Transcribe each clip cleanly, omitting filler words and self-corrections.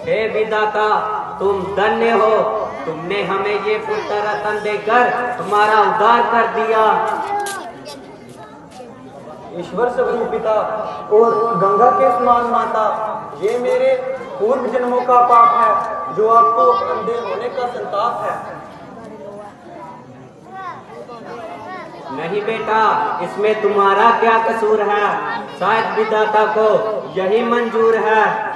हे विधाता, तुम धन्य हो, तुमने हमें ये पुत्र रत्न देकर हमारा उद्धार कर दिया। ईश्वर स्वरूप पिता और गंगा के समान माता, ये मेरे पूर्व जन्मों का पाप है जो आपको अंधे होने का संताप है। नहीं बेटा, इसमें तुम्हारा क्या कसूर है? शायद विधाता को यही मंजूर है।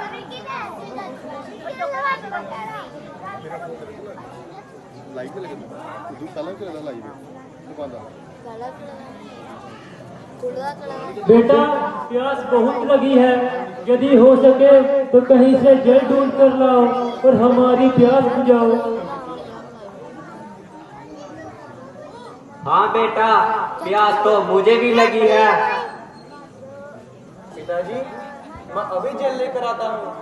बेटा, प्यास बहुत लगी है, यदि हो सके तो कहीं से जल ढूंढ कर लाओ और हमारी प्यास बुझाओ। हाँ बेटा, प्यास तो मुझे भी लगी है। पिताजी, मैं अभी जल लेकर आता हूँ।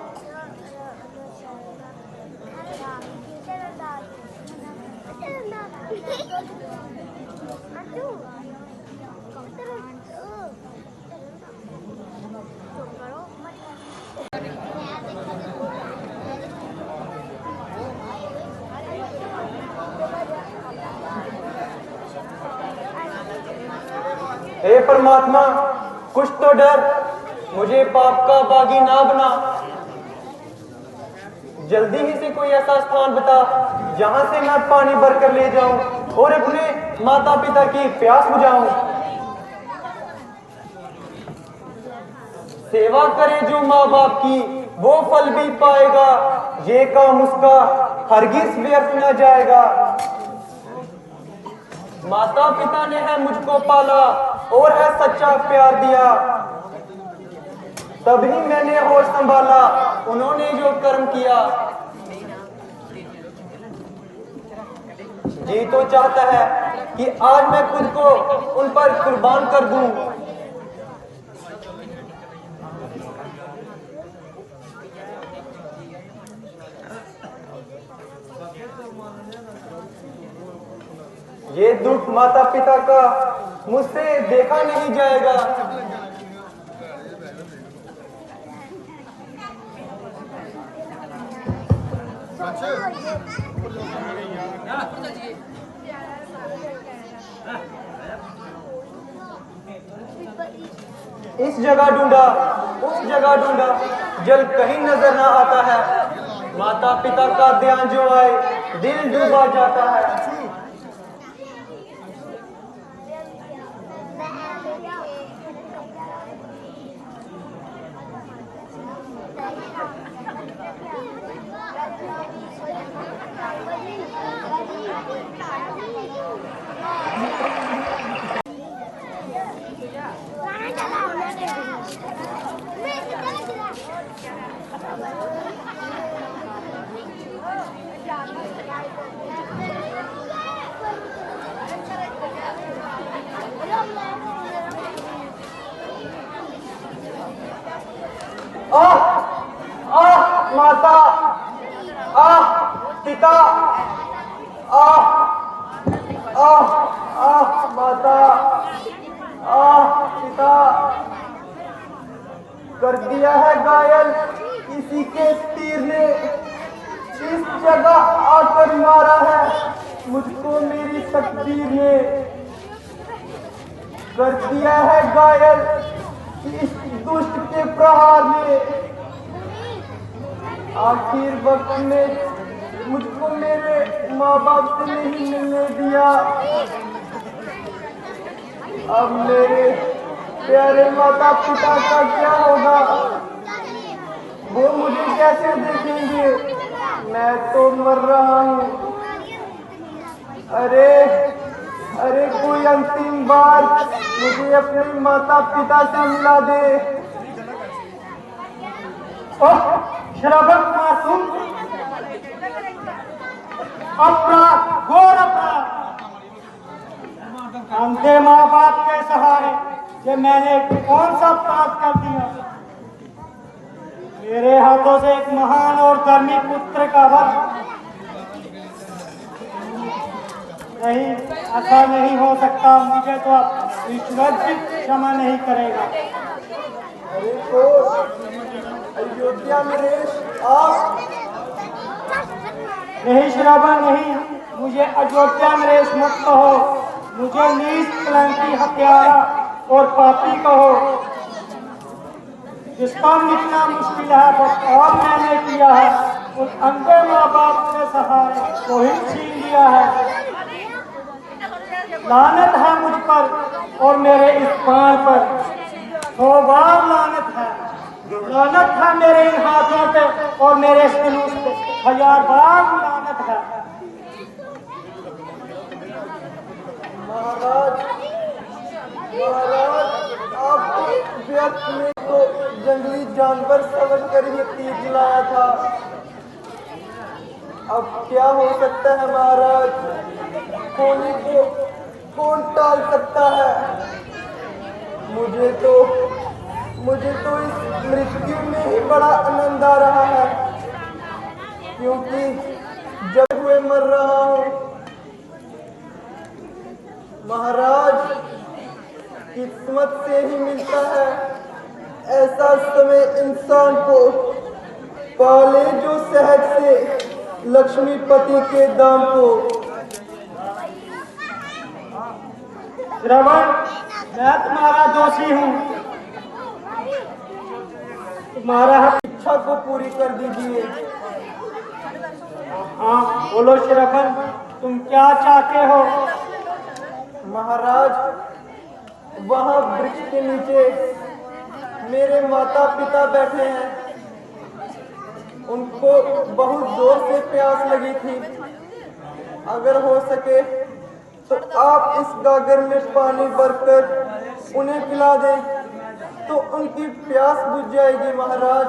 हे परमात्मा, कुछ तो डर, मुझे पाप का बागी ना बना। जल्दी ही से कोई ऐसा स्थान बता जहां से मैं पानी भर कर ले जाऊं और अपने माता पिता की प्यास बुझाऊं। सेवा करे जो माँ बाप की, वो फल भी पाएगा। ये काम उसका हरगिज व्यर्थ न जाएगा। माता पिता ने है मुझको पाला और है सच्चा प्यार दिया, तभी मैंने होश संभाला उन्होंने जो कर्म किया। जी तो चाहता है कि आज मैं खुद को उन पर कुर्बान कर दूं। ये दुख माता पिता का मुझसे देखा नहीं जाएगा। इस जगह ढूंढा, उस जगह ढूंढा, जल कहीं नजर ना आता है। माता पिता का ध्यान जो आए दिल डूबा जाता है। माता, पिता, माता, पिता, कर दिया है घायल किसी के तीर ने। इस जगह आकर मारा है मुझको मेरी तकदीर ने। कर दिया है घायल इस दुष्ट के प्रहार ने। आखिर वक्त में मुझको मेरे माँ बाप से नहीं मिलने दिया। अब मेरे प्यारे माता पिता का क्या होगा? वो मुझे कैसे देखेंगे? मैं तो मर रहा हूँ। अरे अरे, कोई अंतिम बार मुझे अपने माता पिता से मिला दे। शराबत मासूम, अपराध, घोर अपराध। अंधे माँ बाप के सहारे ये मैंने कौन सा अपराध कर दिया? मेरे हाथों से एक महान और धर्मी पुत्र का वध। नहीं, ऐसा नहीं हो सकता। मुझे तो ईश्वर भी क्षमा नहीं करेगा। अरे तो अयोध्या नरेश, आप नहीं श्रावण नहीं, मुझे अयोध्या नरेश मत कहो, मुझे नीच कलंकी हत्यारा और पापी कहो। जिसका मिटना मुश्किल है वो और मैंने किया है, उस अंधे माँ बाप के सहारे को ही छीन लिया है। लानत है मुझ पर और मेरे इस पांव पर, 100 बार लानत है। लानत है मेरे इन हाथों पे और मेरे इस जुलूस पे, 1000 बार लानत है। महाराज, आप व्यर्थ में तो जंगली जानवर समझ कर ही तीर चलाया था। अब क्या हो सकता है महाराज, होली को कौन टाल सकता है। मुझे तो इस मृत्यु में ही बड़ा आनंद आ रहा है, क्योंकि जब हुए मर रहा हूँ। महाराज, किस्मत से ही मिलता है ऐसा समय इंसान को, पाले जो सहज से लक्ष्मीपति के दाम को। श्रवण, मैं तुम्हारा दोषी हूँ, तुम्हारा इच्छा को पूरी कर दीजिए। हाँ बोलो श्रवण, तुम क्या चाहते हो। महाराज, वहाँ वृक्ष के नीचे मेरे माता पिता बैठे हैं, उनको बहुत जोर से प्यास लगी थी। अगर हो सके तो आप इस गागर में पानी भरकर उन्हें पिला दें, तो उनकी प्यास बुझ जाएगी। महाराज,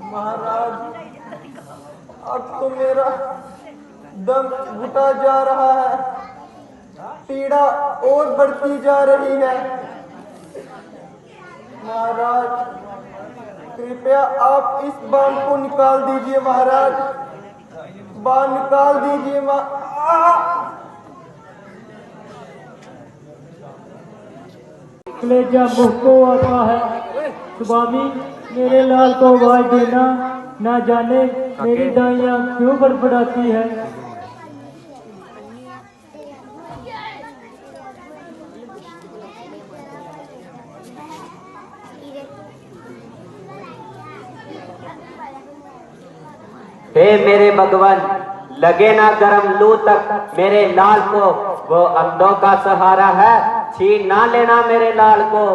महाराज, अब तो मेरा दम घुटा जा रहा है, पीड़ा और बढ़ती जा रही है। महाराज, कृपया आप इस बाण को निकाल दीजिए। महाराज, बाण निकाल दीजिए। कलेजा मुख को आता है। स्वामी, मेरे लाल को आवाज देना, ना जाने मेरी दाइयां क्यों बड़बड़ाती है। हे मेरे भगवान, लगे ना गरम लू तक मेरे लाल को, वो अंधों का सहारा है, छीन ना लेना मेरे लाल को।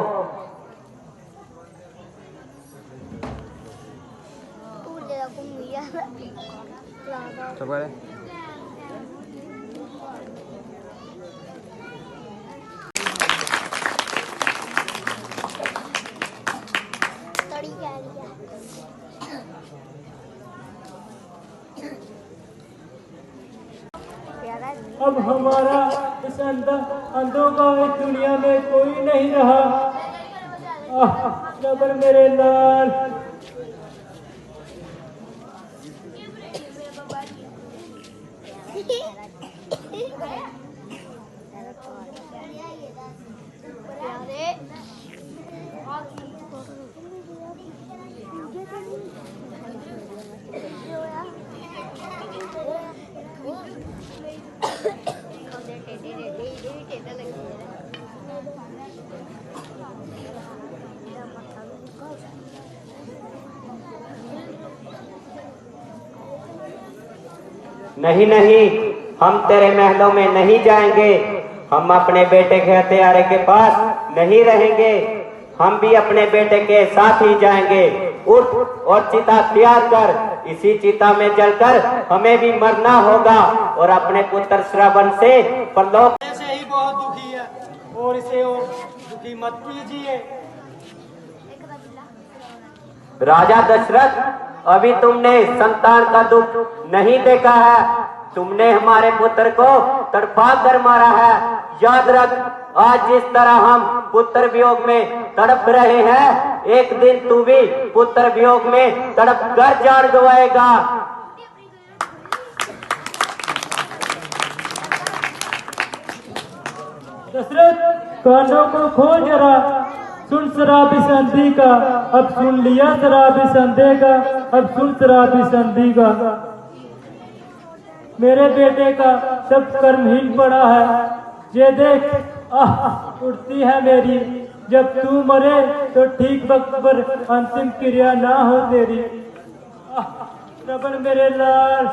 अब हमारा इस अंधों का इस दुनिया में कोई नहीं रहा। जबर मेरे लाल। नहीं नहीं, हम तेरे महलों में नहीं जाएंगे, हम अपने बेटे के हत्यारे के पास नहीं रहेंगे, हम भी अपने बेटे के साथ ही जाएंगे। उठ और चिता तैयार कर, इसी चिता में जलकर हमें भी मरना होगा और अपने पुत्र श्रवण से परलोक से ही बहुत दुखी है और इसे और दुखी मत कीजिए। राजा दशरथ, अभी तुमने संतान का दुख नहीं देखा है, तुमने हमारे पुत्र को तड़पा कर मारा है। याद रख, आज जिस तरह हम पुत्र वियोग में तड़प रहे हैं, एक दिन तू भी पुत्र वियोग में तड़प कर जान गवाएगा। दशरथ कानों को खोल जरा, सुन शराबी संधि का, अब सुन लिया शराबी संधि का, अब सुन शराबी संधि का। मेरे बेटे का सब कर्महीन पड़ा है, ये देख आह उठती है मेरी, जब तू मरे तो ठीक वक्त पर अंतिम क्रिया ना हो तेरी। श्रवण मेरे लाल।